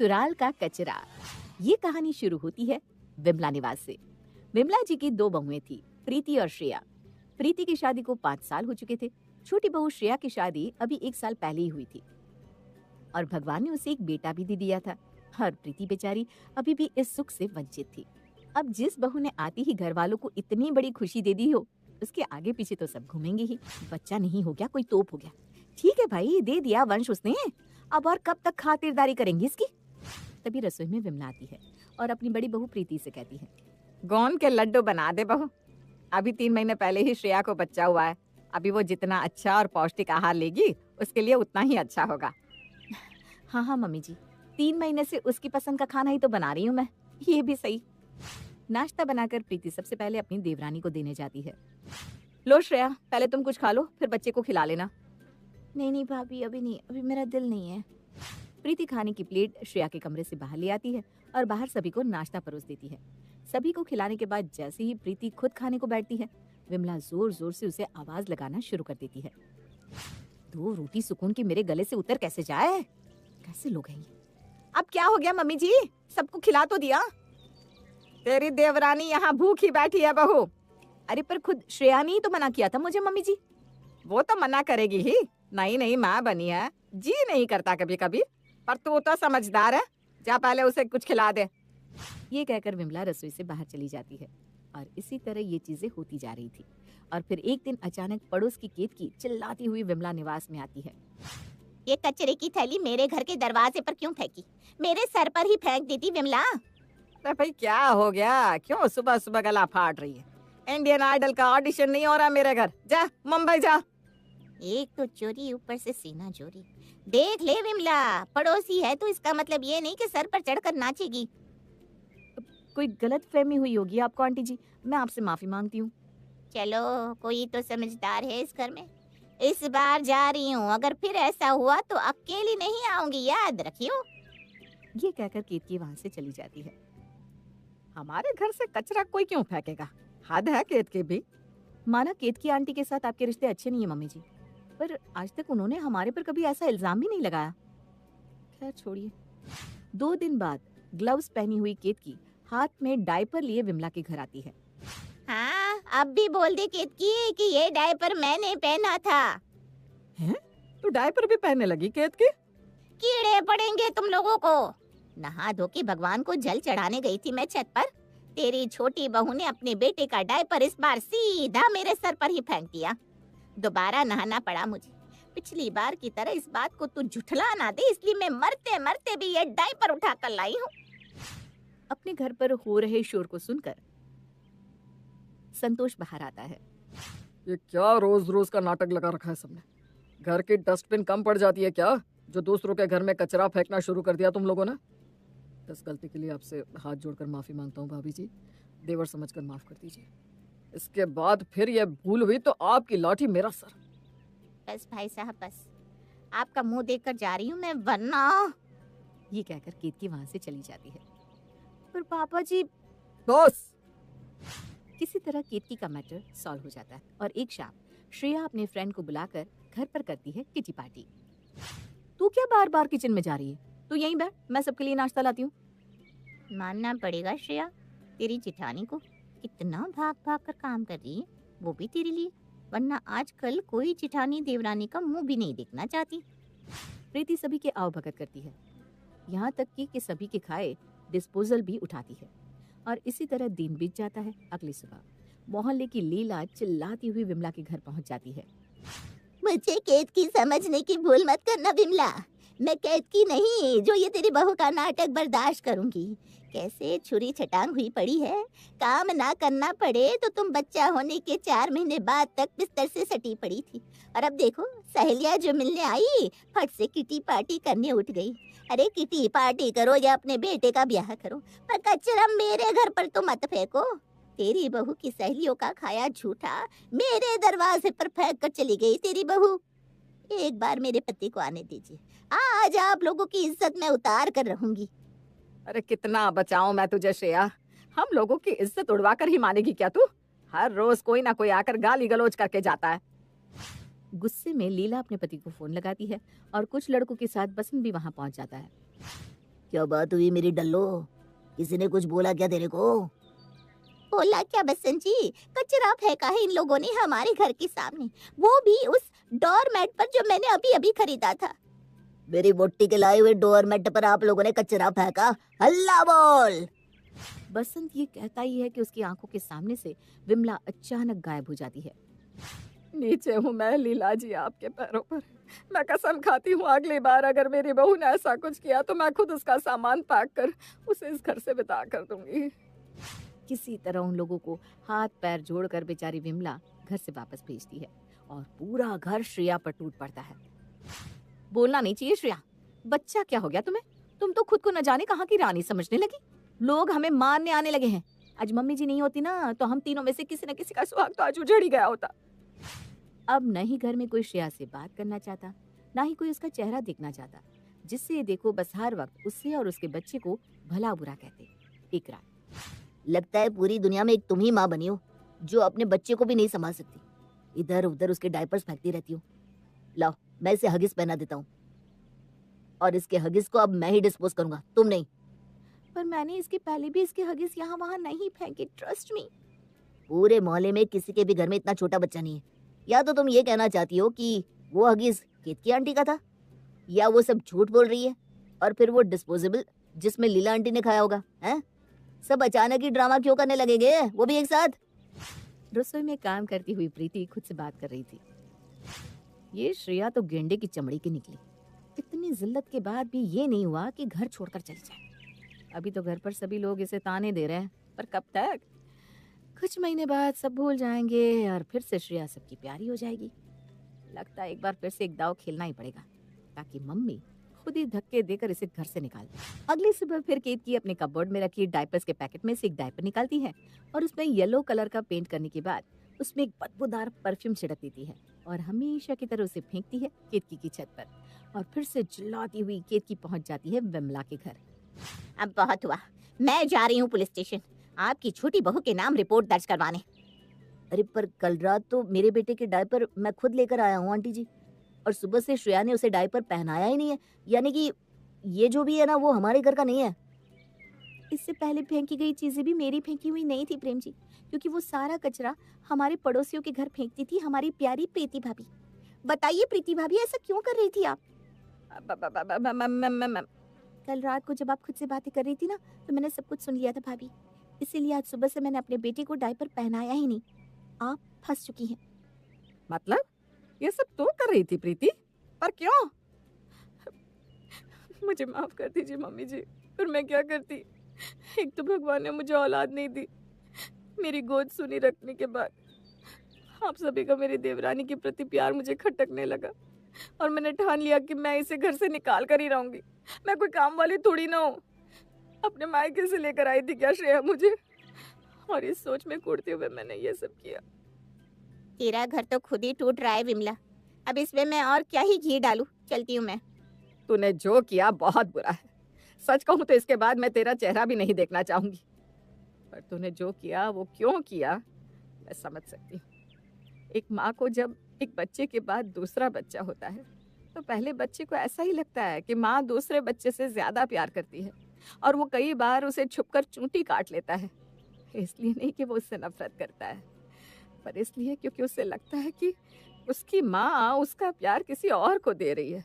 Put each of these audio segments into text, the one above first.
ससुराल का कचरा। ये कहानी शुरू होती है विमला निवास से। विमला जी की 2 बहुएं थी, प्रीति और श्रेया। प्रीति की शादी को 5 साल हो चुके थे। छोटी बहू श्रेया की शादी अभी 1 साल पहले ही हुई थी और भगवान ने उसे एक बेटा भी दे दिया था। और प्रीति बेचारी अभी भी इस सुख से वंचित थी। अब जिस बहू ने आती ही घर वालों को इतनी बड़ी खुशी दे दी हो, उसके आगे पीछे तो सब घूमेंगे ही। बच्चा नहीं हो गया, कोई तोप हो गया। ठीक है भाई, दे दिया वंश उसने, अब और कब तक खातिरदारी करेंगे इसकी। तभी रसोई में विमला आती है और अपनी बड़ी बहू प्रीति से कहती है, गोंद के लड्डू बना दे बहू। अभी 3 महीने पहले ही श्रेया को बच्चा हुआ है। अभी वो जितना अच्छा और पौष्टिक आहार लेगी उसके लिए उतना ही अच्छा होगा। हाँ हाँ मम्मी जी, 3 महीने से उसकी पसंद का खाना ही तो बना रही हूँ मैं। ये भी सही। नाश्ता बनाकर प्रीति सबसे पहले अपनी देवरानी को देने जाती है। लो श्रेया, पहले तुम कुछ खा लो, फिर बच्चे को खिला लेना। नहीं नहीं भाभी, अभी नहीं, अभी मेरा दिल नहीं है। प्रीति खाने की प्लेट श्रेया के कमरे से बाहर ले आती है और बाहर सभी को नाश्ता परोस देती है। सभी को खिलाने के बाद जैसे ही प्रीति खुद खाने को बैठती है, विमला जोर जोर से उसे आवाज लगाना शुरू कर देती है। 2 रोटी सुकून की मेरे गले से उतर कैसे जाए? कैसे लोग हैं ये? अब क्या हो गया मम्मी जी, सबको खिला तो दिया। तेरी देवरानी यहाँ भूखी बैठी है बहू। अरे पर खुद श्रेया ने ही तो मना किया था मुझे मम्मी जी। वो तो मना करेगी ही, नहीं नहीं माँ बनी है, जी नहीं करता कभी कभी, पर तू तो समझदार है, जा पहले उसे कुछ खिला दे। ये कहकर विमला रसोई से बाहर चली जाती है और इसी तरह ये चीजें होती जा रही थी। और फिर एक दिन अचानक पड़ोस की केतकी चिल्लाती हुई विमला निवास में आती है। ये कचरे की थैली मेरे घर के दरवाजे पर क्यों फेंकी? मेरे सर पर ही फेंक देती विमला। अरे भाई क्या हो गया, क्यों सुबह सुबह गला फाट रही है? इंडियन आइडल का ऑडिशन नहीं हो रहा मेरे घर, जा मुंबई जा। एक तो चोरी, ऊपर से सीना चोरी। देख ले विमला, पड़ोसी है तो इसका मतलब ये नहीं कि सर पर चढ़कर नाचेगी। कोई गलत फहमी हुई होगी आपको आंटी जी, मैं आपसे माफी मांगती हूँ। चलो, कोई तो समझदार है इस घर में। इस बार जा रही हूँ, अगर फिर ऐसा हुआ तो अकेली नहीं आऊंगी, याद रखियो। ये कहकर केतकी वहाँ से चली जाती है। हमारे घर से कचरा कोई क्यों फेंकेगा, हद है केतकी भी। माना केतकी आंटी के साथ आपके रिश्ते अच्छे नहीं है मम्मी जी, पर आज तक उन्होंने हमारे पर कभी ऐसा इल्जाम भी नहीं लगाया। खैर छोड़िए। 2 दिन बाद ग्लव्स पहनी हुई केतकी हाथ में डायपर लिए विमला के घर आती है। हाँ, अब भी बोल दे केतकी कि ये डायपर मैंने पहना था। हैं? तू डायपर भी पहनने लगी केतकी? कीड़े पड़ेंगे तुम लोगों को। नहा धो के भगवान को जल चढ़ाने गई थी मैं छत पर, तेरी छोटी बहू ने अपने बेटे का डायपर इस बार सीधा मेरे सर पर ही फेंक दिया। दोबारा नहाना पड़ा मुझे। पिछली बार की तरह इस बात को तू झुठला ना दे, इसलिए मैं मरते मरते भी ये डायपर उठा कर लाई हूँ। अपने घर पर हो रहे शोर को सुनकर संतोष बाहर आता है। ये क्या रोज रोज का नाटक लगा रखा है सबने? घर की डस्टबिन कम पड़ जाती है क्या, जो दूसरों के घर में कचरा फेंकना शुरू कर दिया तुम लोगों ने? इस गलती के लिए आपसे हाथ जोड़कर माफी मांगता हूँ भाभी जी, देवर समझकर माफ कर दीजिए। इसके बाद फिर ये भूल हुई तो आपकी लाठी मेरा सर। बस भाई साहब बस, आपका मुंह देखकर जा रही हूँ मैं, वरना। ये कहकर केतकी वहाँ से चली जाती है। पर पापा जी। बस किसी तरह केतकी का मैटर सॉल्व हो जाता है और एक शाम श्रेया अपने फ्रेंड को बुलाकर घर पर करती है किटी पार्टी। तू क्या बार बार किचन में जा रही है? तू यहीं बैठ, मैं सबके लिए नाश्ता लाती हूँ। मानना पड़ेगा श्रेया, तेरी जिठानी को कितना भाग भाग कर काम कर रही है, वो भी तेरे लिए, वरना आजकल कोई जिठानी देवरानी का मुंह भी नहीं देखना चाहती। प्रीति सभी के आओ भगत करती है, यहाँ तक कि सभी के खाए डिस्पोजल भी उठाती है। और इसी तरह दिन बीत जाता है। अगली सुबह मोहल्ले की लीला चिल्लाती हुई विमला के घर पहुंच जाती है। मुझे केतकी समझने की भूल मत करना विमला, मैं केतकी नहीं जो ये तेरी बहू का नाटक बर्दाश्त करूंगी। कैसे छुरी छटांग हुई पड़ी है, काम ना करना पड़े तो तुम बच्चा होने के 4 महीने बाद तक बिस्तर से सटी पड़ी थी, और अब देखो सहेलियां जो मिलने आई फट से किटी पार्टी करने उठ गई। अरे किटी पार्टी करो या अपने बेटे का ब्याह करो, पर कचरा मेरे घर पर तो मत फेंको। तेरी बहू की सहेलियों का खाया झूठा मेरे दरवाजे पर फेंक कर चली गई तेरी बहू। एक बार मेरे पति को आने दीजिए, आज आप लोगों की इज्जत मैं उतार कर रहूंगी। अरे कितना बचाऊं मैं तुझे श्रेया, हम लोगों की इज्जत उड़वा कर ही मानेगी क्या तू? हर रोज कोई ना कोई आकर गाली गलौज करके जाता है। गुस्से में लीला अपने पति को फोन लगाती है और कुछ लड़कों के साथ बसंत भी वहां पहुंच जाता है। क्या बात हुई मेरी डल्लो? किसी ने कुछ बोला क्या तेरे को? बोला क्या बसंत जी, कचरा फेंका है इन लोगों ने हमारे घर के सामने, वो भी उस डोरमेट पर जो मैंने अभी अभी खरीदा था। मेरी बोटी के लाए हुए डोरमेट पर आप लोगों ने कचरा फेंका? हल्ला बोल। बसंत ये कहता ही है कि उसकी आंखों के सामने से विमला अचानक गायब हो जाती है। नीचे हूँ मैं लीला जी आपके पैरों पर। मैं कसम खाती हूँ अगली बार अगर मेरी बहू ने ऐसा कुछ किया तो मैं खुद उसका सामान पैक कर उसे इस घर से विदा कर दूंगी। किसी तरह उन लोगों को हाथ पैर जोड़कर बेचारी विमला घर से वापस भेजती है और पूरा घर श्रेया पर टूट पड़ता है। बोलना नहीं चाहिए श्रेया, बच्चा क्या हो गया तुम्हें? तुम तो खुद को न जाने कहाँ की रानी समझने लगी। लोग हमें मारने आने लगे हैं। आज मम्मी जी नहीं होती ना तो हम तीनों में से किसी न किसी का सुहाग तो आज उजड़ ही गया होता। अब न ही घर में कोई श्रेया से बात करना चाहता, ना ही कोई उसका चेहरा देखना चाहता, जिससे देखो बस हर वक्त उससे और उसके बच्चे को भला बुरा कहते। एक रात लगता है पूरी दुनिया में एक तुम ही माँ बनी हो जो अपने बच्चे को भी नहीं संभाल सकती। इधर उधर उसके डायपर्स फेंकती रहती हो। लाओ मैं इसे हगिस पहना देता हूँ, और इसके हगिस को अब मैं ही डिस्पोज करूंगा, तुम नहीं। पर मैंने इसके पहले भी इसके हगिस यहाँ वहाँ नहीं फेंके, ट्रस्ट मी। पूरे मोहल्ले में किसी के भी घर में इतना छोटा बच्चा नहीं है। या तो तुम ये कहना चाहती हो कि वो हगिस केतकी आंटी का था, या वो सब झूठ बोल रही है और फिर वो डिस्पोजेबल जिसमें लीला आंटी ने खाया होगा, हैं? सब अचानक ही ड्रामा क्यों करने लगेंगे, वो भी एक साथ? रसोई में काम करती हुई प्रीति खुद से बात कर रही थी। ये श्रेया तो गेंडे की चमड़ी की निकली। इतनी जिल्लत के बाद भी ये नहीं हुआ कि घर छोड़कर चली जाए। अभी तो घर पर सभी लोग इसे ताने दे रहे हैं, पर कब तक? कुछ महीने बाद सब भूल जाएंगे और फिर से श्रेया सबकी प्यारी हो जाएगी। लगता है एक बार फिर से एक दाव खेलना ही पड़ेगा ताकि मम्मी खुद ही धक्के देकर इसे घर से निकाल दे। अगली सुबह फिर केतकी अपने कपबोर्ड में रखी डायपर्स के पैकेट में से एक डायपर निकालती है और उसमें येलो कलर का पेंट करने के बाद उसमें एक बदबूदार परफ्यूम छिड़क देती है और हमेशा की तरह उसे फेंकती है केतकी की छत पर। और फिर से चिल्लाती हुई केतकी पहुंच जाती है विमला के घर। अब बहुत हुआ, मैं जा रही हूँ पुलिस स्टेशन आपकी छोटी बहू के नाम रिपोर्ट दर्ज करवाने। अरे पर कल रात तो मेरे बेटे के डायपर मैं खुद लेकर आया हूँ आंटी जी, और सुबह से श्रेया ने उसे डायपर पहनाया ही नहीं है। यानी कि ये जो भी है ना वो हमारे घर का नहीं है। इससे पहले फेंकी गई चीजें भी मेरी फेंकी हुई नहीं थी प्रेम जी, क्योंकि वो सारा कचरा हमारे पड़ोसियों के घर फेंकती थी हमारी प्यारी प्रीति भाभी। बताइए प्रीति भाभी ऐसा क्यों कर रही थी आप? कल रात को जब आप खुद से बातें कर रही थी ना तो मैंने सब कुछ सुन लिया था भाभी, इसीलिए आज सुबह से मैंने अपने बेटे को डायपर पहनाया ही नहीं। आप फंस चुकी हैं। मतलब ये सब तो कर रही थी प्रीति, पर क्यों? मुझे माफ कर दीजिए मम्मी जी, पर मैं क्या करती। एक तो भगवान ने मुझे औलाद नहीं दी, मेरी गोद सुनी रखने के बाद आप सभी का मेरी देवरानी के प्रति प्यार मुझे खटकने लगा और मैंने ठान लिया कि मैं इसे घर से निकाल कर ही रहूंगी। मैं कोई काम वाली थोड़ी ना हूँ। अपने मायके से लेकर आई थी क्या श्रेया मुझे, और इस सोच में कूदते हुए मैंने ये सब किया। तेरा घर तो खुद ही टूट रहा है विमला, अब इसमें मैं और क्या ही घी डालूं। चलती हूँ मैं। तूने जो किया बहुत बुरा है। सच कहूँ तो इसके बाद मैं तेरा चेहरा भी नहीं देखना चाहूंगी, पर तूने जो किया वो क्यों किया मैं समझ सकती हूँ। एक माँ को जब एक बच्चे के बाद दूसरा बच्चा होता है तो पहले बच्चे को ऐसा ही लगता है कि माँ दूसरे बच्चे से ज्यादा प्यार करती है, और वो कई बार उसे छुपकर चूंटी काट लेता है। इसलिए नहीं कि वो उससे नफरत करता है, पर इसलिए क्योंकि उसे लगता है कि उसकी माँ उसका प्यार किसी और को दे रही है।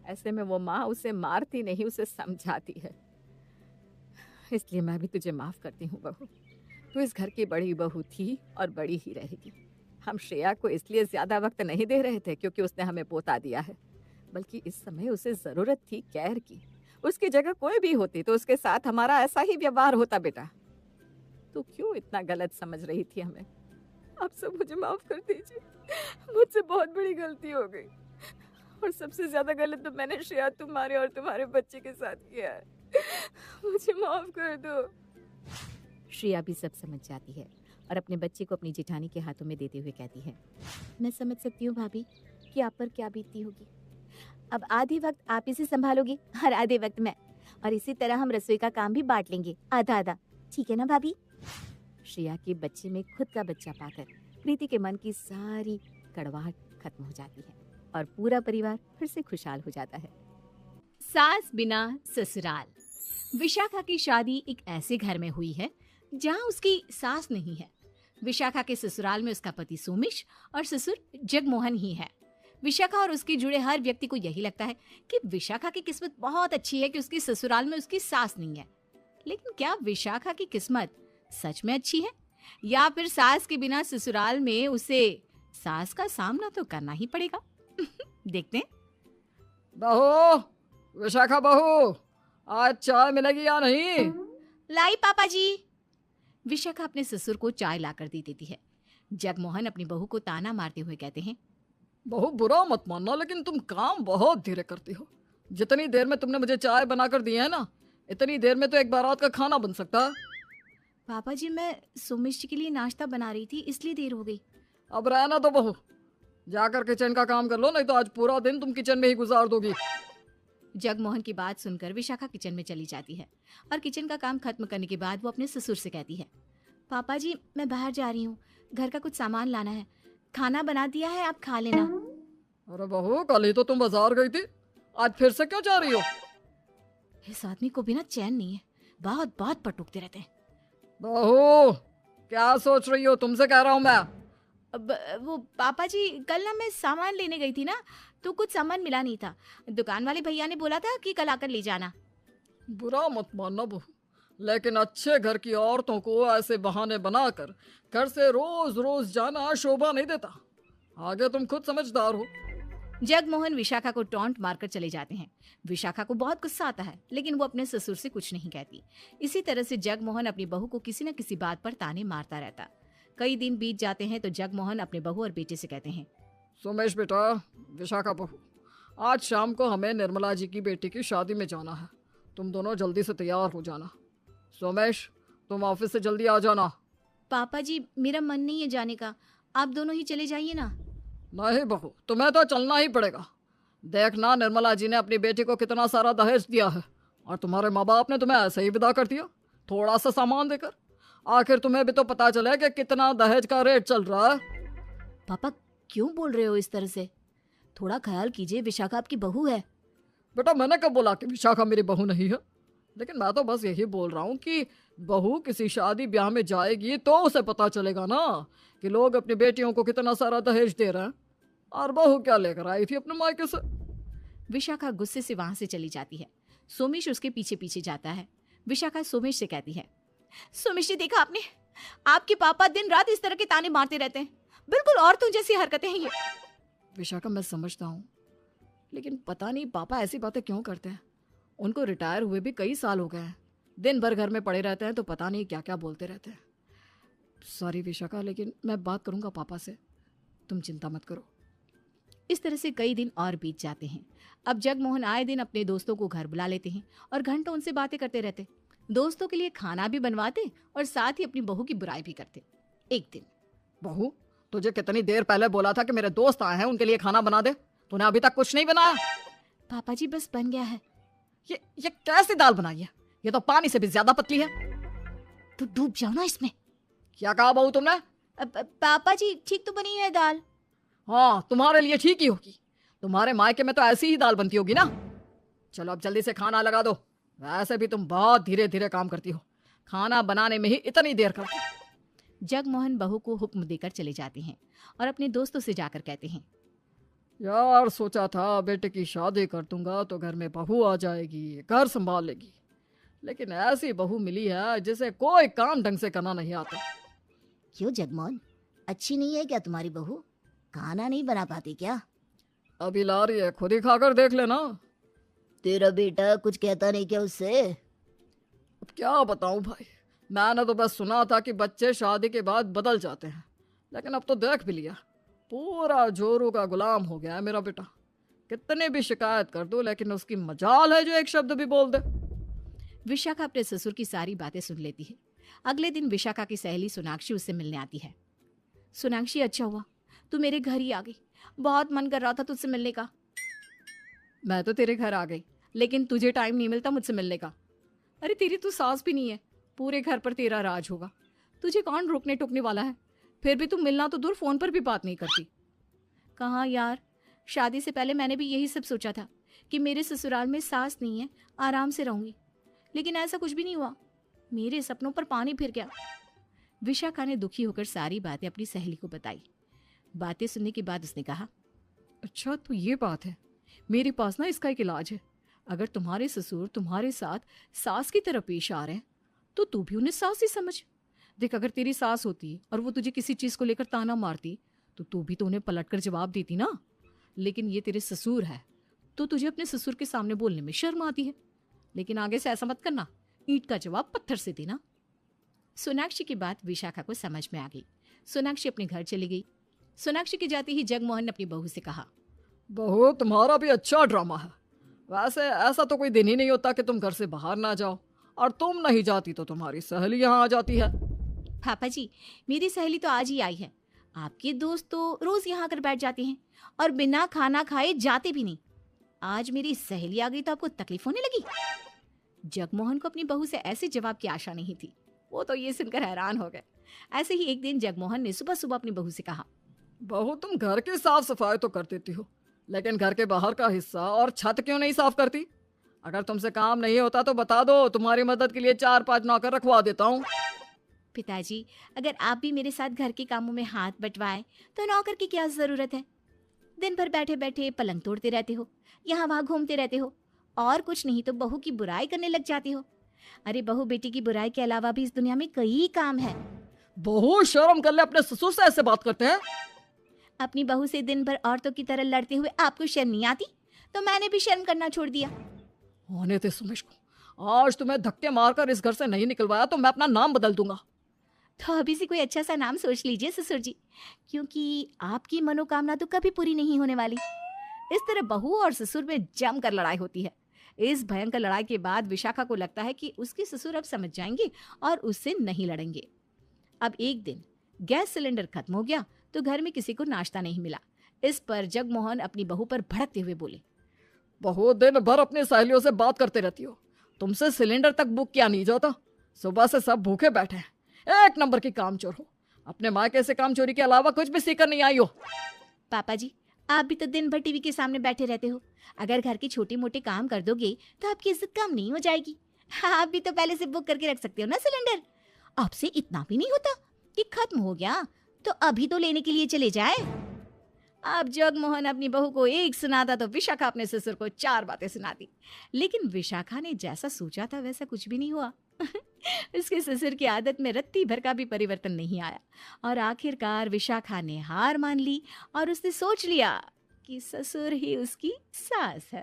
ऐसे में वो माँ उसे मारती नहीं, उसे समझाती है। इसलिए मैं भी तुझे माफ करती हूँ बहू। तू इस घर की बड़ी बहू थी और बड़ी ही रहेगी। हम श्रेया को इसलिए ज्यादा वक्त नहीं दे रहे थे क्योंकि उसने हमें पोता दिया है, बल्कि इस समय उसे जरूरत थी केयर की। उसकी जगह कोई भी होती तो उसके साथ हमारा ऐसा ही व्यवहार होता। बेटा तू क्यों इतना गलत समझ रही थी हमें? आप सब मुझे माफ कर दीजिए, मुझसे बहुत बड़ी गलती हो गई, और सबसे ज्यादा गलत तो मैंने श्रेया तुम्हारे और तुम्हारे बच्चे के साथ किया है। मुझे माफ कर दो। श्रेया भी सब समझ जाती है और अपने बच्चे को अपनी जेठानी के हाथों में देते हुए कहती है, मैं समझ सकती हूँ भाभी कि आप पर क्या बीतती होगी। अब आधे वक्त आप इसे संभालोगी और आधे वक्त मैं, और इसी तरह हम रसोई का काम भी बांट लेंगे, आधा आधा, ठीक है ना भाभी? श्रेया के बच्चे में खुद का बच्चा पाकर प्रीति के मन की सारी कड़वाहट खत्म हो जाती है और पूरा परिवार फिर से खुशहाल हो जाता है। सास बिना ससुराल। विशाखा की शादी एक ऐसे घर में हुई है जहां उसकी सास नहीं है। विशाखा के ससुराल में उसका पति सोमेश और ससुर जगमोहन ही है। विशाखा और उसके जुड़े हर व्यक्ति को यही लगता है कि विशाखा की किस्मत बहुत अच्छी है कि उसके ससुराल में उसकी सास नहीं है। लेकिन क्या विशाखा की किस्मत सच में अच्छी है, या फिर सास के बिना ससुराल में उसे सास का सामना तो करना ही पड़ेगा? देखते हैं। बहू, विशाखा बहू, आज चाय मिलेगी या नहीं? लाई पापा जी। विशाखा अपने ससुर को चाय लाकर दे देती है। जगमोहन अपनी बहू को ताना मारते हुए कहते हैं, बहू बुरा मत मानना, लेकिन तुम काम बहुत धीरे करती हो। जितनी देर में तुमने मुझे चाय बनाकर दी है ना, इतनी देर में तो एक बारात का खाना बन सकता है। पापा जी मैं सोमेश जी के लिए नाश्ता बना रही थी, इसलिए देर हो गई। अब रहना तो बहू, जाकर किचन का काम कर लो, नहीं तो आज पूरा दिन तुम किचन में ही गुजार दोगी। जगमोहन की बात सुनकर विशाखा किचन में चली जाती है और किचन का काम खत्म करने के बाद वो अपने ससुर से कहती है, पापा जी मैं बाहर जा रही हूँ, घर का कुछ सामान लाना है, खाना बना दिया है, आप खा लेना। अरे बहू, कल ही तो तुम बाजार गई थी, आज फिर से क्यों जा रही हो? इस आदमी को भी ना चैन नहीं है, बात बात पर टोकते रहते हैं। बहू क्या सोच रही हो, तुमसे कह रहा हूँ मैं। वो पापा जी कल ना मैं सामान लेने गई थी ना, तो कुछ सामान मिला नहीं था। दुकान वाले भैया ने बोला था कि कल आकर ले जाना। बुरा मत मानना बहू, लेकिन अच्छे घर की औरतों को ऐसे बहाने बनाकर घर से रोज रोज जाना शोभा नहीं देता। आगे तुम खुद समझदार हो। जगमोहन विशाखा को टॉन्ट मारकर चले जाते हैं। विशाखा को बहुत गुस्सा आता है, लेकिन वो अपने ससुर से कुछ नहीं कहती। इसी तरह से जगमोहन अपनी बहू को किसी न किसी बात पर ताने मारता रहता। कई दिन बीत जाते हैं तो जगमोहन अपने बहू और बेटे से कहते हैं, सोमेश बेटा, विशाखा बहू, आज शाम को हमें निर्मला जी की बेटी की शादी में जाना है। तुम दोनों जल्दी से तैयार हो जाना। सोमेश, तुम ऑफिस से जल्दी आ जाना। पापा जी मेरा मन नहीं है जाने का, आप दोनों ही चले जाइए ना। नहीं बहू, तुम्हें तो चलना ही पड़ेगा। देखना निर्मला जी ने अपनी बेटी को कितना सारा दहेज दिया है, और तुम्हारे माँ बाप ने तुम्हें ऐसे ही विदा कर दिया, थोड़ा सा सामान देकर। आखिर तुम्हें भी तो पता चले कि कितना दहेज का रेट चल रहा है। पापा क्यों बोल रहे हो इस तरह से? थोड़ा ख्याल कीजिए, विशाखा आपकी बहू है। बेटा, मैंने कब बोला कि विशाखा मेरी बहू नहीं है? लेकिन मैं तो बस यही बोल रहा हूँ कि बहू किसी शादी ब्याह में जाएगी तो उसे पता चलेगा ना कि लोग अपनी बेटियों को कितना सारा दहेज दे रहे हैं। और बहू क्या लेकर आई थी अपने मायके से? विशाखा गुस्से से वहां से चली जाती है। सोमेश उसके पीछे पीछे जाता है। विशाखा सोमेश से कहती है, सोमेश जी देखा आपने, आपके पापा दिन रात इस तरह के ताने मारते रहते हैं, बिल्कुल औरतों जैसी हरकतें हैं ये। विशाखा, मैं समझता हूँ, लेकिन पता नहीं पापा ऐसी बातें क्यों करते हैं। उनको रिटायर हुए भी कई साल हो गए हैं, दिन भर घर में पड़े रहते हैं तो पता नहीं क्या क्या बोलते रहते हैं। सॉरी विशाखा, लेकिन मैं बात करूंगा पापा से, तुम चिंता मत करो। इस तरह से कई दिन और बीत जाते हैं। अब जगमोहन आए दिन अपने दोस्तों को घर बुला लेते हैं और घंटों उनसे बातें करते रहते। दोस्तों के लिए खाना भी बनवाते और साथ ही अपनी बहू की बुराई भी करते। एक दिन, बहू, तुझे कितनी देर पहले बोला था कि मेरे दोस्त आए हैं, उनके लिए खाना बना दे, तूने अभी तक कुछ नहीं बनाया। पापा जी बस बन गया है। ये कैसी दाल बनाई है? ये तो पानी से भी ज्यादा पतली है। तो डूब जाओ ना इसमें। क्या कहा बहू तुमने? पापा जी ठीक तो बनी है दाल। हाँ, तुम्हारे लिए ठीक ही होगी, तुम्हारे मायके में तो ऐसी ही दाल बनती होगी ना। चलो अब जल्दी से खाना लगा दो, वैसे भी तुम बहुत धीरे धीरे काम करती हो, खाना बनाने में ही इतनी देर करती हो। जगमोहन बहू को हुक्म देकर चले जाते हैं और अपने दोस्तों से जाकर कहते हैं, यार सोचा था बेटे की शादी कर दूंगा तो घर में बहू आ जाएगी, घर संभाल लेगी, लेकिन ऐसी बहू मिली है जिसे कोई काम ढंग से करना नहीं आता। क्यों जगमोहन, अच्छी नहीं है क्या तुम्हारी बहू? खाना नहीं बना पाती क्या? अभी ला रही है, खुद ही खाकर देख लेना। तेरा बेटा कुछ कहता नहीं क्या उससे? अब क्या बताऊं भाई, मैंने तो बस सुना था कि बच्चे शादी के बाद बदल जाते हैं, लेकिन अब तो देख भी लिया, पूरा जोरू का गुलाम हो गया है मेरा बेटा। कितने भी शिकायत कर दो, लेकिन उसकी मजाल है जो एक शब्द भी बोल दे। विशाखा अपने ससुर की सारी बातें सुन लेती है। अगले दिन विशाखा की सहेली सोनाक्षी उससे मिलने आती है। सोनाक्षी, अच्छा हुआ तू मेरे घर ही आ गई, बहुत मन कर रहा था तुझसे मिलने का। मैं तो तेरे घर आ गई, लेकिन तुझे टाइम नहीं मिलता मुझसे मिलने का। अरे तेरी तो सास भी नहीं है, पूरे घर पर तेरा राज होगा, तुझे कौन रोकने टोकने वाला है? फिर भी तुम मिलना तो दूर, फोन पर भी बात नहीं करती। कहाँ यार, शादी से पहले मैंने भी यही सब सोचा था कि मेरे ससुराल में सास नहीं है, आराम से रहूंगी, लेकिन ऐसा कुछ भी नहीं हुआ। मेरे सपनों पर पानी फिर गया। विशाखा ने दुखी होकर सारी बातें अपनी सहेली को बताई। बातें सुनने के बाद उसने कहा, अच्छा तो ये बात है, मेरे पास ना इसका एक इलाज है। अगर तुम्हारे ससुर तुम्हारे साथ सास की तरह पेश आ रहे हैं तो तू भी उन्हें सास ही समझ। देख, अगर तेरी सास होती और वो तुझे किसी चीज को लेकर ताना मारती तो तू भी तो उन्हें पलट कर जवाब देती ना। लेकिन ये तेरे ससुर है तो तुझे अपने ससुर के सामने बोलने में शर्म आती है। लेकिन आगे से ऐसा मत करना, ईंट का जवाब पत्थर से देना। सोनाक्षी की बात विशाखा को समझ में आ गई। सोनाक्षी अपने घर चली गई। सोनाक्षी के जाते ही जगमोहन ने अपनी बहू से कहा, बहू, तुम्हारा भी अच्छा ड्रामा है। वैसे ऐसा तो कोई दिन ही नहीं होता कि तुम घर से बाहर ना जाओ, और तुम नहीं जाती तो तुम्हारी सहेली यहाँ आ जाती है। पापा जी, मेरी सहेली तो आज ही आई है। आपके दोस्त तो रोज यहाँ आकर बैठ जाते हैं और बिना खाना खाए जाते भी नहीं। आज मेरी सहेली आ गई तो आपको तकलीफ होने लगी। जगमोहन को अपनी बहू से ऐसे जवाब की आशा नहीं थी। वो तो ये सुनकर हैरान हो गए। ऐसे ही एक दिन जगमोहन ने सुबह सुबह अपनी बहू से कहा, बहू, तुम घर की साफ सफाई तो कर देती हो, लेकिन घर के बाहर का हिस्सा और छत क्यों नहीं साफ करती? अगर तुमसे काम नहीं होता तो बता दो, तुम्हारी मदद के लिए 4-5 नौकर रखवा देता हूँ। पिताजी, अगर आप भी मेरे साथ घर के कामों में हाथ बंटवाएं तो नौकर की क्या जरूरत है? दिन भर बैठे बैठे पलंग तोड़ते रहते हो, यहाँ वहाँ घूमते रहते हो, और कुछ नहीं तो बहू की बुराई करने लग जाते हो। अरे बहू बेटी की बुराई के अलावा भी इस दुनिया में कई काम है। बहू, शर्म कर ले, अपने ससुर से ऐसे बात करते हैं? अपनी बहू से दिन भर औरतों की तरह लड़ते हुए आपको शर्म नहीं आती? तो मैंने भी शर्म करना छोड़ दिया। होने दे सुमेश को। आज तुम्हें धक्के मारकर इस घर से नहीं निकलवाया तो मैं अपना नाम बदल दूंगा। तो अभी से कोई अच्छा सा नाम सोच लीजिए ससुर जी, क्योंकि आपकी मनोकामना तो कभी पूरी नहीं होने वाली। इस तरह बहू और ससुर में जमकर लड़ाई होती है। इस भयंकर लड़ाई के बाद विशाखा को लगता है कि उसके ससुर अब समझ जाएंगे और उससे नहीं लड़ेंगे। अब एक दिन गैस सिलेंडर खत्म हो गया तो घर में किसी को नाश्ता नहीं मिला। इस पर जगमोहन अपनी बहू पर भड़कते हुए बोले, बहू, दिन भर अपनी सहेलियों से बात करते रहती हो, तुमसे सिलेंडर तक बुक किया नहीं जाता। सुबह से सब भूखे बैठे हैं, एक नंबर की कामचोर हो। अपने मायके से काम चोरी के अलावा कुछ भी सीखकर नहीं आई हो। पापा जी, आप भी तो दिन भर टीवी के सामने बैठे रहते हो। अगर घर के छोटे मोटे काम कर दोगे तो आपकी इज्जत कम नहीं हो जाएगी। आप भी तो पहले से बुक करके रख सकते हो ना सिलेंडर। आपसे इतना भी नहीं होता कि खत्म हो गया तो अभी तो लेने के लिए चले जाए। अब जगमोहन अपनी बहू को एक सुनाता तो विशाखा अपने ससुर को 4 बातें सुनाती। लेकिन विशाखा ने जैसा सोचा था वैसा कुछ भी नहीं हुआ। उसके ससुर की आदत में रत्ती भर का भी परिवर्तन नहीं आया और आखिरकार विशाखा ने हार मान ली और उसने सोच लिया कि ससुर ही उसकी सास है।